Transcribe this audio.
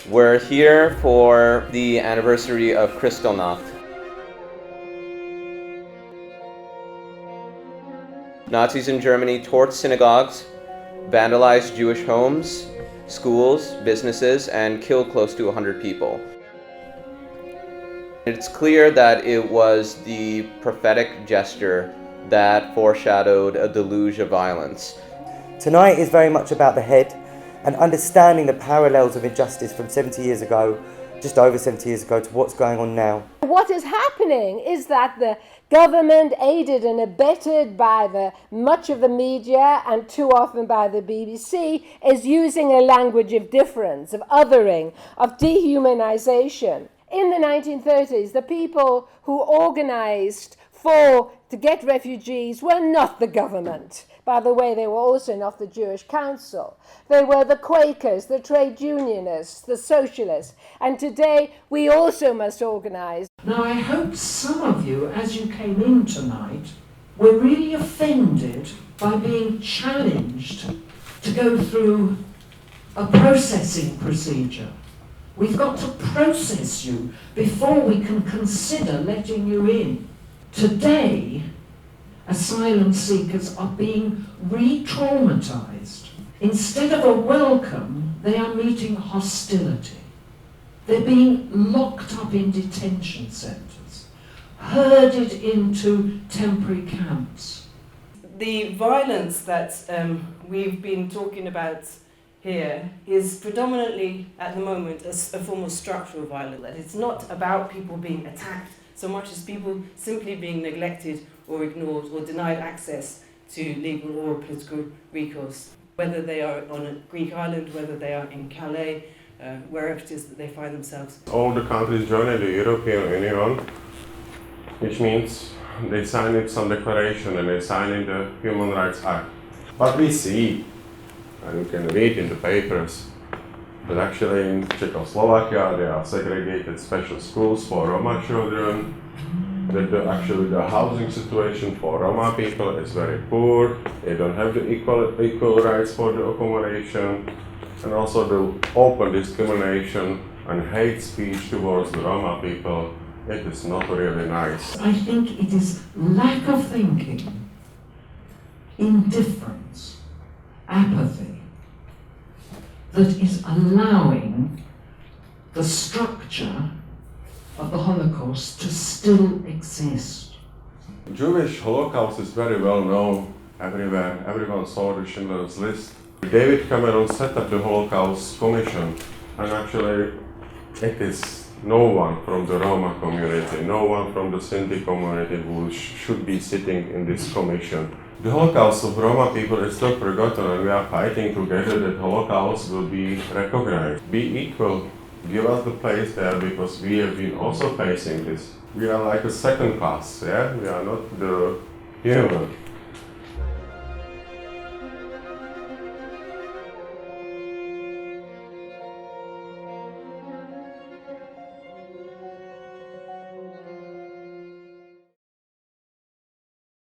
We're here for the anniversary of Kristallnacht. Nazis in Germany torched synagogues, vandalized Jewish homes, schools, businesses, and killed close to 100 people. It's clear that it was the prophetic gesture that foreshadowed a deluge of violence. Tonight is very much about the head and understanding the parallels of injustice from 70 years ago, just over 70 years ago, to what's going on now. What is happening is that the government, aided and abetted by much of the media and too often by the BBC, is using a language of difference, of othering, of dehumanization. In the 1930s, the people who organized to get refugees were not the government. By the way, they were also not the Jewish Council. They were the Quakers, the trade unionists, the socialists. And today, we also must organise. Now, I hope some of you, as you came in tonight, were really offended by being challenged to go through a processing procedure. We've got to process you before we can consider letting you in. Today, asylum seekers are being re-traumatized. Instead of a welcome, they are meeting hostility. They're being locked up in detention centres, herded into temporary camps. The violence that we've been talking about here is predominantly, at the moment, a form of structural violence. It's not about people being attacked so much as people simply being neglected or ignored or denied access to legal or political recourse, whether they are on a Greek island, whether they are in Calais, wherever it is that they find themselves. All the countries joined the European Union, which means they signed some declaration and they signed the Human Rights Act. But we see, and you can read in the papers, that actually in Czechoslovakia there are segregated special schools for Roma children, that actually the housing situation for Roma people is very poor, they don't have the equal rights for the accommodation, and also the open discrimination and hate speech towards the Roma people, it is not really nice. I think it is lack of thinking, indifference, apathy, that is allowing the structure of the Holocaust to still exist. Jewish Holocaust is very well known everywhere. Everyone saw the Schindler's List. David Cameron set up the Holocaust Commission, and actually it is no one from the Roma community, no one from the Sinti community who should be sitting in this commission. The Holocaust of Roma people is still forgotten, and we are fighting together that Holocaust will be recognized. Be equal, give us the place there, because we have been also facing this. We are like a second class, yeah? We are not the human.